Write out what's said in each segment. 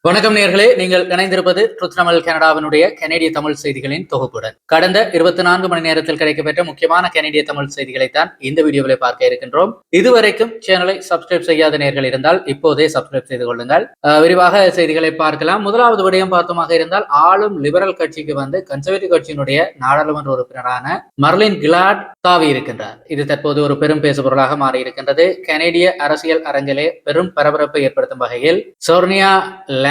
வணக்கம் நேர்களே, நீங்கள் இணைந்திருப்பது ட்ருத் தமிழ் கனடாவினுடைய கனேடிய தமிழ் செய்திகளின் தொகுப்புடன். கடந்த 24 மணி நேரத்தில் கிடைக்கப்பெற்ற முக்கியமான கனேடிய தமிழ் செய்திகளைத்தான் இந்த வீடியோவில் பார்க்க இருக்கின்றோம். இதுவரைக்கும் சேனலை சப்ஸ்கிரைப் செய்யாத நேர்கள் இருந்தால் இப்போதே சப்ஸ்கிரைப் செய்து கொள்ளுங்கள். விரிவாக செய்திகளை பார்க்கலாம். முதலாவது விடயம் பார்த்தோமாக இருந்தால், ஆளும் லிபரல் கட்சிக்கு கன்சர்வேட்டிவ் கட்சியினுடைய நாடாளுமன்ற உறுப்பினரான மர்லின் கிலாட் தாவி இருக்கின்றார். இது தற்போது ஒரு பெரும் பேசுபொருளாக மாறி இருக்கின்றது. கனேடிய அரசியல் அரங்கிலே பெரும் பரபரப்பை ஏற்படுத்தும் வகையில் சோர்னியா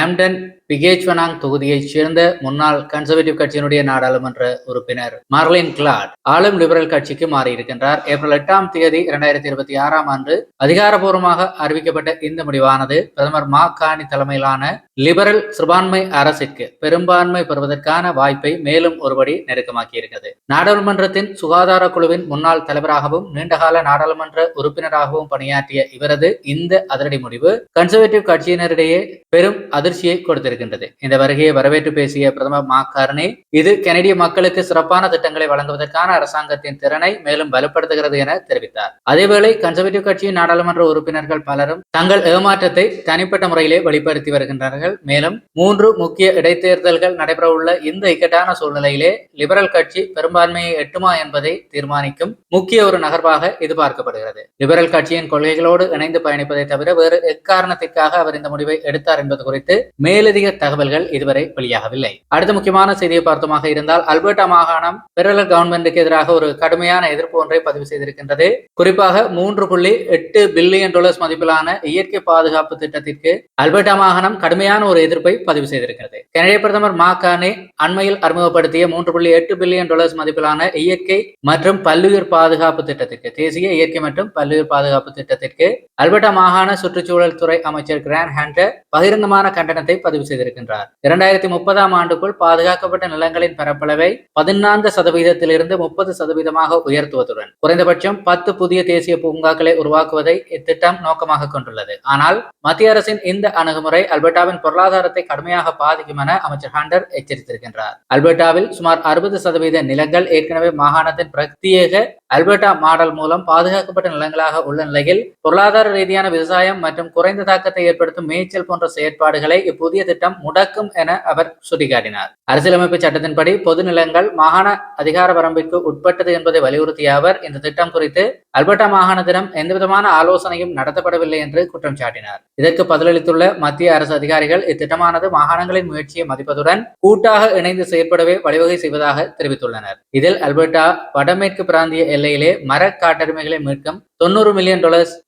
லாம்டன் பிகேச்வனாங் தொகுதியைச் சேர்ந்த முன்னாள் கன்சர்வேட்டிவ் கட்சியினுடைய நாடாளுமன்ற உறுப்பினர் மர்லின் கிலாட் ஆளும் லிபரல் கட்சிக்கு மாறியிருக்கின்றார். ஏப்ரல் 8ஆம் தேதி 2026ஆம் ஆண்டு அதிகாரப்பூர்வமாக அறிவிக்கப்பட்ட இந்த முடிவானது பிரதமர் மாக்கானி தலைமையிலான லிபரல் சிறுபான்மை அரசிற்கு பெரும்பான்மை பெறுவதற்கான வாய்ப்பை மேலும் ஒருபடி நெருக்கமாக்கி இருக்கிறது. நாடாளுமன்றத்தின் சுகாதார குழுவின் முன்னாள் தலைவராகவும் நீண்டகால நாடாளுமன்ற உறுப்பினராகவும் பணியாற்றிய இவரது இந்த அதிரடி முடிவு கன்சர்வேட்டிவ் கட்சியினரிடையே பெரும் அதிர்ச்சியை கொடுத்திருக்கின்றது. இந்த வருகையை வரவேற்று பேசிய பிரதமர் மாக்கார்னே, இது கனடிய மக்களுக்கு சிறப்பான திட்டங்களை வழங்குவதற்கான அரசாங்கத்தின் திறனை மேலும் வலுப்படுத்துகிறது என தெரிவித்தார். அதேவேளை கன்சர்வேட்டிவ் கட்சியின் நாடாளுமன்ற உறுப்பினர்கள் பலரும் தங்கள் ஏமாற்றத்தை தனிப்பட்ட முறையிலே வெளிப்படுத்தி வருகின்றனர். மேலும் 3 முக்கிய இடைத்தேர்தல்கள் நடைபெறவுள்ள இந்த இக்கட்டான சூழ்நிலையிலே லிபரல் கட்சி பெரும்பான்மையை எட்டுமா என்பதை தீர்மானிக்கும் முக்கிய ஒரு நகர்வாக இது பார்க்கப்படுகிறது. லிபரல் கட்சியின் கொள்கைகளோடு இணைந்து பயணிப்பதை தவிர வேறு எக்காரணத்திற்காக அவர் இந்த முடிவை எடுத்தார் என்பது குறித்து மேலதிக தகவல்கள் இதுவரை வெளியாகவில்லை. அடுத்த முக்கியமான செய்தியை பார்த்தோமாக இருந்தால், அல்பர்டா மாகாணம் பெடரல் கவர்மெண்ட்டுக்கு எதிராக ஒரு கடுமையான எதிர்ப்பு ஒன்றை பதிவு செய்திருக்கின்றது. குறிப்பாக $3.8 பில்லியன் மதிப்பிலான இயற்கை பாதுகாப்பு திட்டத்திற்கு அல்பர்டா மாகாணம் கடுமையான ஒரு எதிர்ப்பை பதிவு செய்திருக்கிறது. கனடிய பிரதமர் மாக்கானே அண்மையில் அறிமுகப்படுத்திய $3.8 பில்லியன் மதிப்பிலான இயற்கை மற்றும் பல்லுயிர் பாதுகாப்பு திட்டத்திற்கு, தேசிய இயற்கை மற்றும் பல்லுயிர் பாதுகாப்பு திட்டத்திற்கு அல்பர்டா மாகாண சுற்றுச்சூழல் துறை அமைச்சர் கிராண்ட் ஹண்டர் பகிரங்கமான கண்டனத்தை பதிவு செய்திருக்கின்றார். 2030ஆம் ஆண்டுக்குள் பாதுகாக்கப்பட்ட நிலங்களின் பரப்பளவை 14% 30% உயர்த்துவதுடன் குறைந்தபட்சம் 10 புதிய தேசிய பூங்காக்களை உருவாக்குவதை இத்திட்டம் நோக்கமாக கொண்டுள்ளது. ஆனால் மத்திய அரசின் இந்த அணுகுமுறை அல்பர்டாவின் பொருளாதாரத்தை கடுமையாக பாதிக்கும் என அமைச்சர் ஹண்டர் எச்சரித்திருக்கின்றார். அல்பர்டாவில் சுமார் 60% நிலங்கள் ஏற்கனவே மாகாணத்தின் பிரத்யேக அல்பர்டா மாடல் மூலம் பாதுகாக்கப்பட்ட நிலங்களாக உள்ள நிலையில் பொருளாதார ரீதியான விவசாயம் மற்றும் குறைந்த தாக்கத்தை ஏற்படுத்தும் மேய்ச்சல் போன்ற செயற்பாடுகளை இப்புதிய திட்டம் முடக்கும் என அவர் சுட்டிக்காட்டினார். அரசியலமைப்பு சட்டத்தின்படி பொது நிலங்கள் மாகாண அதிகார வரம்பிற்கு உட்பட்டது என்பதை வலியுறுத்திய அவர் இந்த திட்டம் குறித்து அல்பர்டா மாகாணத்திடம் எந்தவிதமான ஆலோசனையும் நடத்தப்படவில்லை என்று குற்றம் சாட்டினார். இதற்கு பதிலளித்துள்ள மத்திய அரசு அதிகாரிகள், இத்திட்டமானது மாகாணங்களின் முயற்சியை மதிப்பதுடன் கூட்டாக இணைந்து செயற்படவே வழிவகை செய்வதாக தெரிவித்துள்ளனர். இதில் அல்பர்டா வடமேற்கு பிராந்திய எல்லையிலே மர காட்டெருமைகளை மீட்கும் $90 மில்லியன்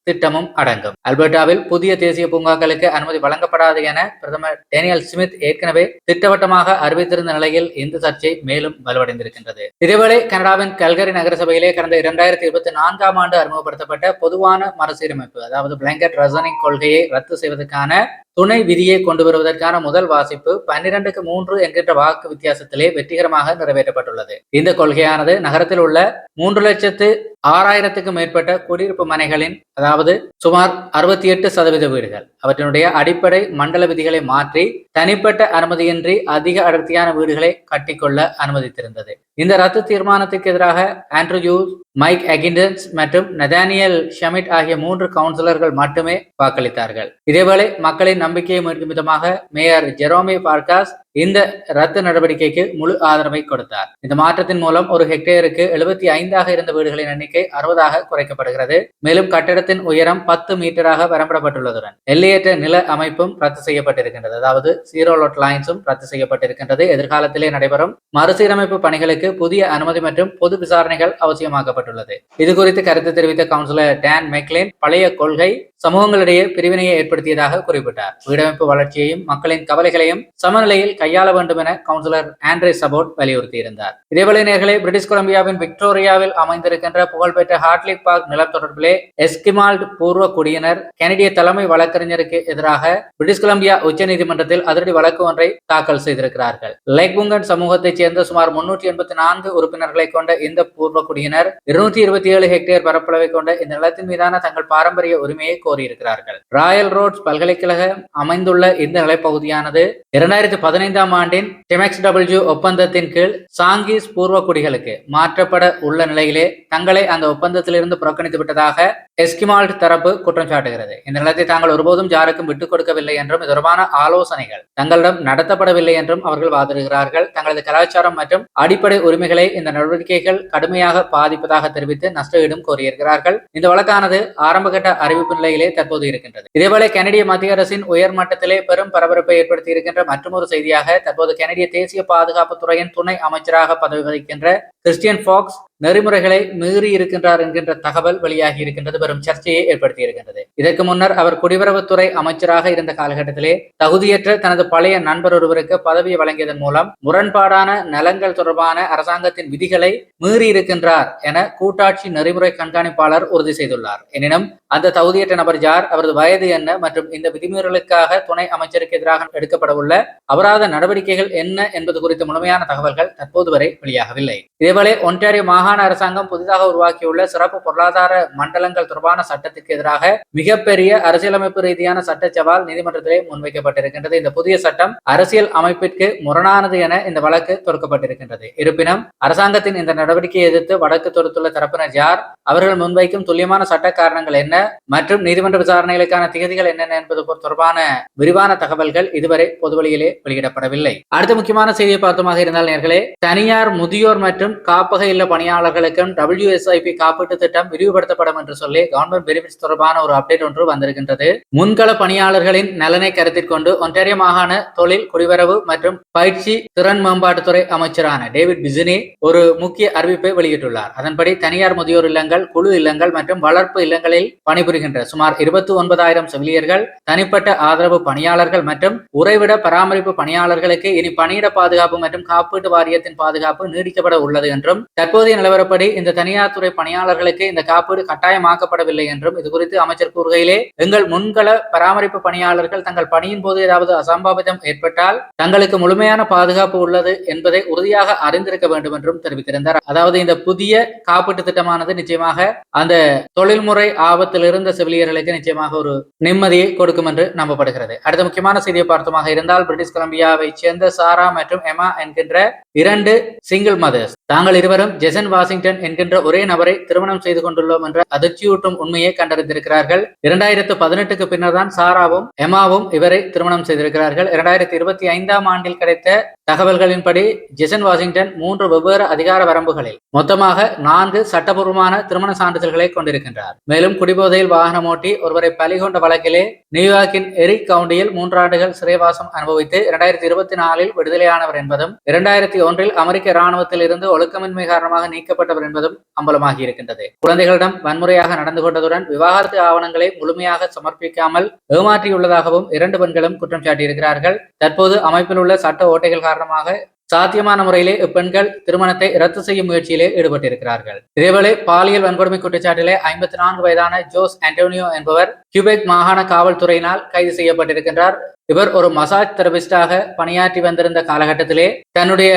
திட்டமும் அடங்கும். அல்பர்டாவில் புதிய தேசிய பூங்காக்களுக்கு அனுமதி வழங்கப்படாது என பிரதமர் டேனியல் ஸ்மித் ஏற்கனவே திட்டவட்டமாக அறிவித்திருந்த நிலையில் இந்த சர்ச்சை மேலும் வலுவடைந்திருக்கின்றது. இதேவேளை கனடாவின் கல்கரி நகரசபையிலே கடந்த 2024ஆம் ஆண்டு அறிமுகப்படுத்தப்பட்ட பொதுவான மறுசீரமைப்பு, அதாவது பிளாங்கெட் ரசனிங் கொள்கையை ரத்து செய்வதற்கான துணை விதியை கொண்டு வருவதற்கான முதல் வாசிப்பு 12-3 என்கின்ற வாக்கு வித்தியாசத்திலே வெற்றிகரமாக நிறைவேற்றப்பட்டுள்ளது. இந்த கொள்கையானது நகரத்தில் உள்ள 3,06,000க்கும் மேற்பட்ட குடியிருப்பு மனைகளின், அதாவது சுமார் 68% வீடுகள், அவற்றினுடைய அடிப்படை மண்டல விதிகளை மாற்றி தனிப்பட்ட அனுமதியின்றி அதிக அடர்த்தியான வீடுகளை கட்டிக்கொள்ள அனுமதித்திருந்தது. இந்த ரத்து தீர்மானத்திற்கு எதிராக ஆண்ட்ரூ ஹியூஸ், மைக் அகிண்டன்ஸ் மற்றும் நதானியல் ஷமிட் ஆகிய 3 கவுன்சிலர்கள் மட்டுமே வாக்களித்தார்கள். இதேவேளை மக்களின் நம்பிக்கையை மீட்கும் விதமாக மேயர் ஜெரோமி பார்காஸ் இந்த ரத்து நடவடிக்கைக்கு முழு ஆதரவை கொடுத்தார். இந்த மாற்றத்தின் மூலம் ஒரு ஹெக்டேருக்கு 75 இருந்த வீடுகளின் எண்ணிக்கை 60 குறைக்கப்படுகிறது. மேலும் கட்டிடத்தின் உயரம் 10 மீட்டராக வரம்படப்பட்டுள்ளதுடன் எல்லையற்ற நில அமைப்பும் ரத்து செய்யப்பட்டிருக்கின்றது, அதாவது ஜீரோ லோட் லைன்ஸும் ரத்து செய்யப்பட்டிருக்கின்றது. எதிர்காலத்திலே நடைபெறும் மறுசீரமைப்பு பணிகளுக்கு புதிய அனுமதி மற்றும் பொது விசாரணைகள் அவசியமாக்கப்பட்டுள்ளது. இது குறித்து கருத்து தெரிவித்த கவுன்சிலர் டான் மெக்லின், பழைய கொள்கை சமூகங்களிடையே பிரிவினையை ஏற்படுத்தியதாக குறிப்பிட்டார். வீடமைப்பு வளர்ச்சியையும் மக்களின் கவலைகளையும் சமநிலையில் கையாள வேண்டும் என கவுன்சிலர் ஆண்ட்ரே சபோட் வலியுறுத்தியிருந்தார். இதேவேளை நேர்களே, பிரிட்டிஷ் கொலம்பியாவின் விக்டோரியாவில் அமைந்திருக்கின்ற புகழ்பெற்ற ஹார்ட்லி பார்க் நிலம் தொடர்பிலே எஸ்கிமால்ட் பூர்வ குடியினர் கனடிய தலைமை வழக்கறிஞருக்கு எதிராக பிரிட்டிஷ் கொலம்பியா உச்சநீதிமன்றத்தில் அதிரடி வழக்கு ஒன்றை தாக்கல் செய்திருக்கிறார்கள். லேக்புங்கன் சமூகத்தைச் சேர்ந்த சுமார் 384 உறுப்பினர்களை கொண்ட இந்த பூர்வ குடியினர் 227 ஹெக்டேர் பரப்பளவை கொண்ட இந்த நிலத்தின் மீதான தங்கள் பாரம்பரிய உரிமையை கோரியிருக்கிறார்கள். ராயல் ரோட்ஸ் பல்கலைக்கழகம் அமைந்துள்ள இந்த நிலைப்பகுதியானது 2015ஆம் ஆண்டின் டெமெக்ஸ்டபிள்யூ ஒப்பந்தத்தின் கீழ் சாங்கீஸ் பூர்வ குடிகளுக்கு மாற்றப்பட உள்ள நிலையிலே தங்களை அந்த ஒப்பந்தத்திலிருந்து புறக்கணித்து விட்டதாக எஸ்கிமால்ட் தரப்பு குற்றம் சாட்டுகிறது. இந்த நிலத்தை தாங்கள் ஒருபோதும் யாருக்கும் விட்டுக் கொடுக்கவில்லை என்றும் இது தொடர்பான ஆலோசனைகள் தங்களிடம் நடத்தப்படவில்லை என்றும் அவர்கள் வாதிடுகிறார்கள். தங்களது கலாச்சாரம் மற்றும் அடிப்படை உரிமைகளை இந்த நடவடிக்கைகள் கடுமையாக பாதிப்பதாக தெரிவித்து நஷ்டஈடும் கோரியிருக்கிறார்கள். இந்த வழக்கானது ஆரம்பகட்ட அறிவிப்பு நிலையிலே தற்போது இருக்கின்றது. இதேவேளை கனடிய மத்திய அரசின் உயர் மட்டத்திலே பெரும் பரபரப்பை ஏற்படுத்தி இருக்கின்ற மற்றொரு செய்தியாக தற்போது கனடிய தேசிய பாதுகாப்பு துறையின் துணை அமைச்சராக பதவி வகிக்கின்ற கிறிஸ்டியன் ஃபாக்ஸ் நெறிமுறைகளை மீறி இருக்கின்றார் என்கின்ற தகவல் வெளியாகி இருக்கின்றது. பெரும் சர்ச்சையை ஏற்படுத்தி இருக்கின்றது. இதற்கு முன்னர் அவர் குடிவரவுத்துறை அமைச்சராக இருந்த காலகட்டத்திலே தகுதியற்ற தனது பழைய நண்பர் ஒருவருக்கு பதவியை வழங்கியதன் மூலம் முரண்பாடான நலன்கள் தொடர்பான அரசாங்கத்தின் விதிகளை மீறி இருக்கின்றார் என கூட்டாட்சி நெறிமுறை கண்காணிப்பாளர் உறுதி செய்துள்ளார். எனினும் அந்த தகுதியற்ற நபர் யார், அவரது வயது என்ன மற்றும் இந்த விதிமீறலுக்காக துணை அமைச்சருக்கு எதிராக எடுக்கப்பட உள்ள அபராத நடவடிக்கைகள் என்ன என்பது குறித்த முழுமையான தகவல்கள் தற்போது வரை வெளியாகவில்லை. இதேவேளை ஒன்டாரியோ மாகாண அரசாங்கம் புதிதாக உருவாக்கியுள்ள சிறப்பு பொருளாதார மண்டலங்கள் தொடர்பான சட்டத்திற்கு எதிராக மிகப்பெரிய அரசியலமைப்பு ரீதியான சட்ட சவால் நீதிமன்றத்திலே முன்வைக்கப்பட்டிருக்கின்றது. இந்த புதிய சட்டம் அரசியல் அமைப்பிற்கு முரணானது என இந்த வழக்கு தொடுக்கப்பட்டிருக்கின்றது. இருப்பினும் அரசாங்கத்தின் இந்த நடவடிக்கையை எதிர்த்து வழக்கு தொடுத்துள்ள தரப்பினர் யார், அவர்கள் முன்வைக்கும் துல்லியமான சட்ட காரணங்கள் என்ன மற்றும் நீதிமன்ற விசாரணைகளுக்கான திகதிகள் என்னென்ன என்பது தொடர்பான விரிவான தகவல்கள் இதுவரை பொதுவெளியிலே வெளியிடப்படவில்லை. அடுத்த முக்கியமான செய்தியை பார்த்தமாக இருந்தால் நேர்களே, தனியார் முதியோர் மற்றும் காப்பக இல்ல பணியாளர்களுக்கும் WSIP காப்பீட்டு திட்டம் விரிவுபடுத்தப்படும் என்று சொல்லி கவர்மெண்ட் பெனிஃபிட்ஸ் தொடர்பான ஒரு அப்டேட் ஒன்று வந்திருக்கின்றது. முன்கள பணியாளர்களின் நலனை கருத்தில் கொண்டு ஒன்டாரியோ மாகாண தொழில், குடிவரவு மற்றும் பயிற்சி திறன் மேம்பாட்டுத்துறை அமைச்சரான டேவிட் பிசினி ஒரு முக்கிய அறிவிப்பை வெளியிட்டுள்ளார். அதன்படி தனியார் முதியோர் இல்லங்கள், குழு இல்லங்கள் மற்றும் வளர்ப்பு இல்லங்களில் பணிபுரிகின்ற சுமார் 29,000 செவிலியர்கள், தனிப்பட்ட ஆதரவு பணியாளர்கள் மற்றும் உறைவிட பராமரிப்பு பணியாளர்களுக்கு இனி பணியிட பாதுகாப்பு மற்றும் காப்பீட்டு வாரியத்தின் பாதுகாப்பு நீடிக்கப்பட உள்ளது என்றும், தற்போதைய நிலவரப்படி இந்த தனியார் துறை பணியாளர்களுக்கு இந்த காப்பீடு கட்டாயமாக்கப்படவில்லை என்றும் இது குறித்து அமைச்சர் கூறுகையிலே, எங்கள் முன்கள பராமரிப்பு பணியாளர்கள் தங்கள் பணியின் போது ஏதாவது அசம்பாவிதம் ஏற்பட்டால் தங்களுக்கு முழுமையான பாதுகாப்பு உள்ளது என்பதை உறுதியாக அறிந்திருக்க வேண்டும் என்றும் தெரிவித்திருந்தார். அதாவது இந்த புதிய காப்பீட்டு திட்டமானது நிச்சயமாக அந்த தொழில்முறை ஆபத்தில் இருந்த செவிலியர்களுக்கு நிச்சயமாக ஒரு நிம்மதியை கொடுக்கும் என்று நம்பப்படுகிறது. அடுத்த முக்கியமான செய்தியை பார்த்தமாக இருந்தால், பிரிட்டிஷ் கொலம்பியாவை சேர்ந்த சாரா மற்றும் எமா என்கின்ற 2 சிங்கிள் மதர்ஸ் தாங்கள் இருவரும் ஜெசன் வாஷிங்டன் என்கின்ற ஒரே நபரை திருமணம் செய்து கொண்டுள்ளோம் என்ற அதிர்ச்சியூட்டும் உண்மையை கண்டறிந்திருக்கிறார்கள். 2018க்கு பின்னர் தான் சாராவும் எமாவும் இவரை திருமணம் செய்திருக்கிறார்கள். 2025ஆம் ஆண்டில் கிடைத்த தகவல்களின்படி ஜெசன் வாஷிங்டன் 3 வெவ்வேறு அதிகார வரம்புகளில் மொத்தமாக 4 சட்டபூர்வமான திருமண சான்றிதழ்களை கொண்டிருக்கின்றார். மேலும் குடிபோதையில் வாகனம் ஓட்டி ஒருவரை பலி கொண்ட வழக்கிலே நியூயார்க்கின் எரிக் கவுண்டியில் 3 ஆண்டுகள் சிறைவாசம் அனுபவித்து 2024இல் விடுதலையானவர் என்பதும், 2001இல் அமெரிக்க இராணுவத்தில் இருந்து ஒழுக்கமின்மை காரணமாக நீக்கப்பட்டவர் என்பதும் அம்பலமாகி இருக்கின்றது. குழந்தைகளிடம் வன்முறையாக நடந்து கொண்டதுடன் விவாகரத்து ஆவணங்களை முழுமையாக சமர்ப்பிக்காமல் ஏமாற்றியுள்ளதாகவும் 2 பெண்களும் குற்றம் சாட்டியிருக்கிறார்கள். தற்போது அமைப்பில் உள்ள சட்ட ஓட்டைகள் காரணமாக சாத்தியமான முறையிலே இப்பெண்கள் திருமணத்தை ரத்து செய்யும் முயற்சியிலே ஈடுபட்டிருக்கிறார்கள். இதேவேளை பாலியல் வன்கொடுமை குற்றச்சாட்டிலே 54 வயதான ஜோஸ் ஆண்டோனியோ என்பவர் கியூபெக் மாகாண காவல்துறையினால் கைது செய்யப்பட்டிருக்கின்றார். இவர் ஒரு மசாஜ் தெரபிஸ்டாக பணியாற்றி வந்திருந்த காலகட்டத்திலே தன்னுடைய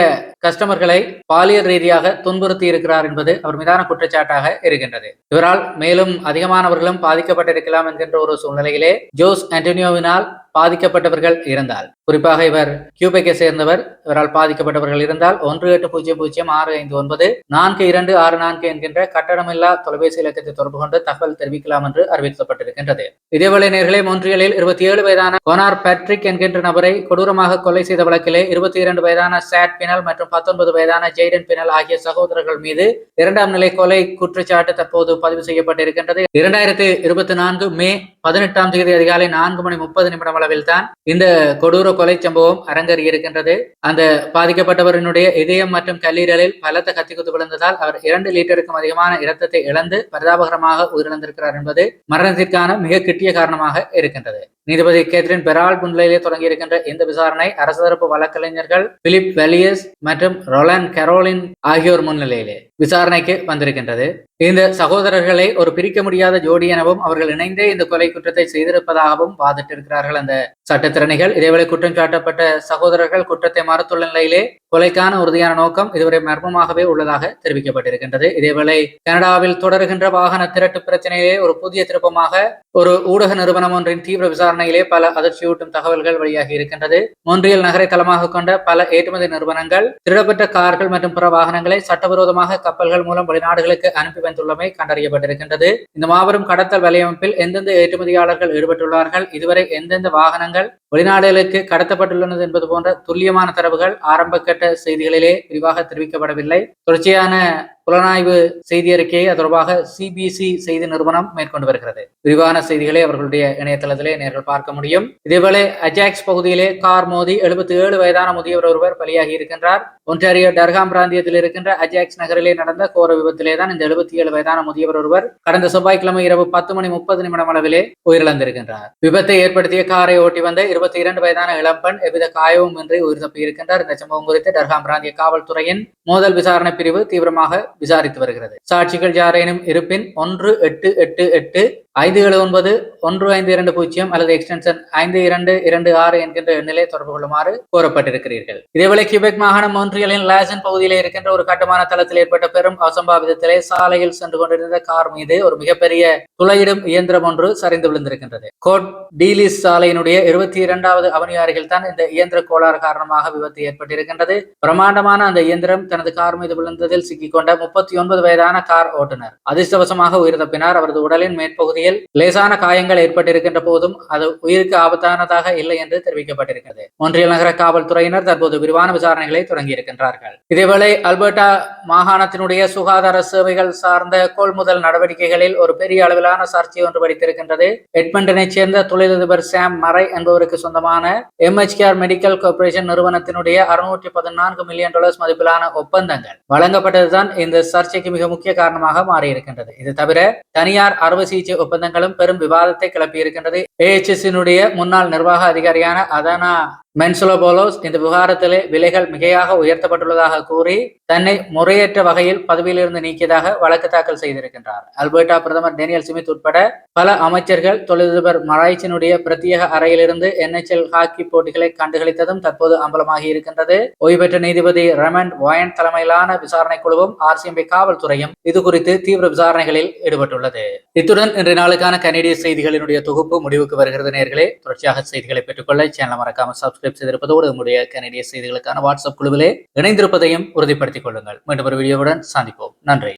கஸ்டமர்களை பாலியல் ரீதியாக துன்புறுத்தி இருக்கிறார் என்பது அவர் மீதான குற்றச்சாட்டாக இருக்கின்றது. இவரால் மேலும் அதிகமானவர்களும் பாதிக்கப்பட்டிருக்கலாம் என்கின்ற ஒரு சூழ்நிலையிலே ஜோஸ் ஆண்டோனியோவினால் பாதிக்கப்பட்டவர்கள் இருந்தால், குறிப்பாக இவர் கியூபெக்கை சேர்ந்தவர், இவரால் பாதிக்கப்பட்டவர்கள் இருந்தால் 1800-659-4264 என்கின்ற கட்டணமில்லா தொலைபேசி இலக்கத்தை தொடர்பு கொண்டு தகவல் தெரிவிக்கலாம் என்று அறிவிக்கப்பட்டிருக்கின்றது. இதேவேளை நேர்களே, மொன்றியலில் 27 வயதான கோனார் பேட்ரிக் என்கின்ற நபரை கொடூரமாக கொலை செய்த வழக்கிலே 22 வயதான சாட் பினல் மற்றும் 19 வயதான ஜெய்டன் பினல் ஆகிய சகோதரர்கள் மீது 2ஆம் நிலை கொலை குற்றச்சாட்டு தற்போது பதிவு செய்யப்பட்டிருக்கின்றது. 2024 மே 18ஆம் தேதி அதிகாலை 4:30 அளவில் தான் இந்த கொடூர கொலை சம்பவம் அரங்கேறியிருக்கின்றது. அந்த பாதிக்கப்பட்டவரினுடைய இதயம் மற்றும் கல்லீரலில் பலத்த கத்திக்குத்து விழுந்ததால் அவர் 2 லிட்டருக்கும் அதிகமான இரத்தத்தை இழந்து பரிதாபகரமாக உயிரிழந்திருக்கிறார் என்பது மரணத்திற்கான மிக கிட்டிய காரணமாக இருக்கின்றது. நீதிபதி கேத்ரின் பெரால் முன்னிலையிலே தொடங்கி இருக்கின்ற இந்த விசாரணை அரசு தரப்பு வழக்கறிஞர்கள் பிலிப் வெலியஸ் மற்றும் ரொலாண்ட் கரோலின் ஆகியோர் முன்னிலையிலே விசாரணைக்கு வந்திருக்கின்றது. இந்த சகோதரர்களை ஒரு பிரிக்க முடியாத ஜோடி எனவும் அவர்கள் இணைந்தே இந்த கொலை குற்றத்தை செய்திருப்பதாகவும் வாதிட்டிருக்கிறார்கள் அந்த சட்டத்திறனிகள். இதேவேளை குற்றம் சாட்டப்பட்ட சகோதரர்கள் குற்றத்தை மறுத்துள்ள நிலையிலே கொலைக்கான உறுதியான நோக்கம் இதுவரை மர்மமாகவே உள்ளதாக தெரிவிக்கப்பட்டிருக்கின்றது. இதேவேளை கனடாவில் தொடர்கின்ற வாகன திரட்டு பிரச்சனையிலே ஒரு புதிய திருப்பமாக ஒரு ஊடக நிறுவனம் ஒன்றின் தீவிர விசாரணை விசாரணையிலே பல அதிர்ச்சியூட்டும் தகவல்கள் வெளியாகி இருக்கின்றது. மொன்றியல் நகரை தளமாக கொண்ட பல ஏற்றுமதி நிறுவனங்கள் திருடப்பட்ட கார்கள் மற்றும் பிற வாகனங்களை சட்டவிரோதமாக கப்பல்கள் மூலம் வெளிநாடுகளுக்கு அனுப்பி வந்துள்ளமை கண்டறியப்பட்டிருக்கின்றது. இந்த மாபெரும் கடத்தல் வலையமைப்பில் எந்தெந்த ஏற்றுமதியாளர்கள் ஈடுபட்டுள்ளார்கள், இதுவரை எந்தெந்த வாகனங்கள் வெளிநாடுகளுக்கு கடத்தப்பட்டுள்ளது என்பது போன்ற துல்லியமான தரவுகள் ஆரம்ப கட்ட செய்திகளிலே விரிவாக தெரிவிக்கப்படவில்லை. தொடர்ச்சியான புலனாய்வு செய்தி அறிக்கையை தொடர்பாக சிபிசி செய்தி நிறுவனம் மேற்கொண்டு வருகிறது. விரிவான செய்திகளை அவர்களுடைய இணையதளத்திலே நேர்கள் பார்க்க முடியும். இதேவேளை அஜாக்ஸ் பகுதியிலே கார் மோதி 77 வயதான முதியவர் ஒருவர் பலியாகி இருக்கின்றார். ஒன்டாரியோ டர்ஹாம் பிராந்தியத்தில் இருக்கின்ற அஜாக்ஸ் நகரிலே நடந்த கோர விபத்திலே தான் இந்த 77 வயதான முதியவர் ஒருவர் கடந்த செவ்வாய்க்கிழமை இரவு 10:30 அளவிலே உயிரிழந்திருக்கின்றார். விபத்தை ஏற்படுத்திய காரை ஓட்டி வந்த 22 வயதான இளம்பெண் எவ்வித காயமும் இன்றி உயிர் தப்பியிருக்கின்றார். இந்த சம்பவம் குறித்து டர்ஹாம் பிராந்திய காவல்துறையின் மோதல் விசாரணை பிரிவு தீவிரமாக விசாரித்து வருகிறது. சாட்சிகள் யாரேனும் இருப்பின் 1888 579 1520 அல்லது எக்ஸ்டென்ஷன் 5226 என்கின்ற எண்ணிலே தொடர்பு கொள்ளுமாறு கோரப்பட்டிருக்கிறீர்கள். இதேவேளை கியூபெக் மாகாணம் மொன்றியலின் லாசன் பகுதியில் இருக்கின்ற ஒரு கட்டுமான தளத்தில் ஏற்பட்ட பெரும் அசம்பாவிதத்திலே சாலையில் சென்று கொண்டிருந்த கார் மீது ஒரு மிகப்பெரிய துளையிடும் இயந்திரம் ஒன்று சரிந்து விழுந்திருக்கின்றது. கோட் டீலிஸ் சாலையினுடைய 22வது அவனி அருகில் தான் இந்த இயந்திர கோளாறு காரணமாக விபத்து ஏற்பட்டிருக்கின்றது. பிரமாண்டமான அந்த இயந்திரம் தனது கார் மீது விழுந்ததில் சிக்கிக்கொண்ட 39 வயதான கார் ஓட்டுநர் அதிர்ஷ்டவசமாக உயிர் தப்பினார். அவரது உடலின் மேற்பகுதியில் லேசான காயங்கள் ஏற்பட்டிருக்கின்ற போதும் அது உயிருக்கு ஆபத்தானதாக இல்லை என்று தெரிவிக்கப்பட்டிருக்கிறது. மொன்றியல் நகர காவல்துறையினர் தற்போது விரிவான விசாரணைகளை தொடங்கியிருக்கின்றார்கள். இதேவேளை அல்பர்டா மாகாணத்தினுடைய சுகாதார சேவைகள் சார்ந்த கொள்முதல் நடவடிக்கைகளில் ஒரு பெரிய அளவிலான சர்ச்சை ஒன்று வெடித்திருக்கின்றது. எட்மண்டனை சேர்ந்த தொழிலதிபர் சாம் மரை என்பவருக்கு சொந்தமான எம்ஹெச்கேர் மெடிக்கல் கார்ப்பரேஷன் நிறுவனத்தினுடைய $614 மில்லியன் மதிப்பிலான ஒப்பந்தங்கள் வழங்கப்பட்டதுதான் இந்த சர்ச்சைக்கு மிக முக்கிய காரணமாக மாறியிருக்கின்றது. இது தவிர தனியார் அறுவை சிகிச்சை ஒப்பந்தங்களும் பெரும் விவாதத்தை கிளப்பியிருக்கின்றது. AHS-னுடைய முன்னாள் நிர்வாக அதிகாரியான அதனா மென்சலோபோலோஸ் இந்த விவகாரத்திலே விலைகள் மிகையாக உயர்த்தப்பட்டுள்ளதாக கூறி தன்னை முறையற்ற வகையில் பதவியிலிருந்து நீக்கியதாக வழக்கு தாக்கல் செய்திருக்கின்றார். அல்பர்டா பிரதமர் டேனியல் ஸ்மித் உட்பட பல அமைச்சர்கள் தொழிலதிபர் மராய்ச்சினுடைய பிரத்யேக அறையிலிருந்து NHL ஹாக்கி போட்டிகளை கண்டுகளித்ததும் தற்போது அம்பலமாகி இருக்கின்றது. ஓய்வு பெற்ற நீதிபதி ரெமண்ட் வாயன் தலைமையிலான விசாரணை குழுவும் RCMP காவல்துறையும் இது குறித்து தீவிர விசாரணைகளில் ஈடுபட்டுள்ளது. இத்துடன் இன்றைய நாளுக்கான கனேடிய செய்திகளினுடைய தொகுப்பு முடிவுக்கு வருகிறது. நேயர்களே, தொடர்ச்சியாக செய்திகளை பெற்றுக்கொள்ள சேனலை மறக்காமல் சப்ஸ்கிரைப் செய்திருப்பதோடு நம்முடைய கனேடிய செய்திகளுக்கான வாட்ஸ்அப் குழுவிலே இணைந்திருப்பதையும் உறுதிப்படுத்திக் கொள்ளுங்கள். மீண்டும் ஒரு வீடியோவுடன் சந்திப்போம். நன்றி.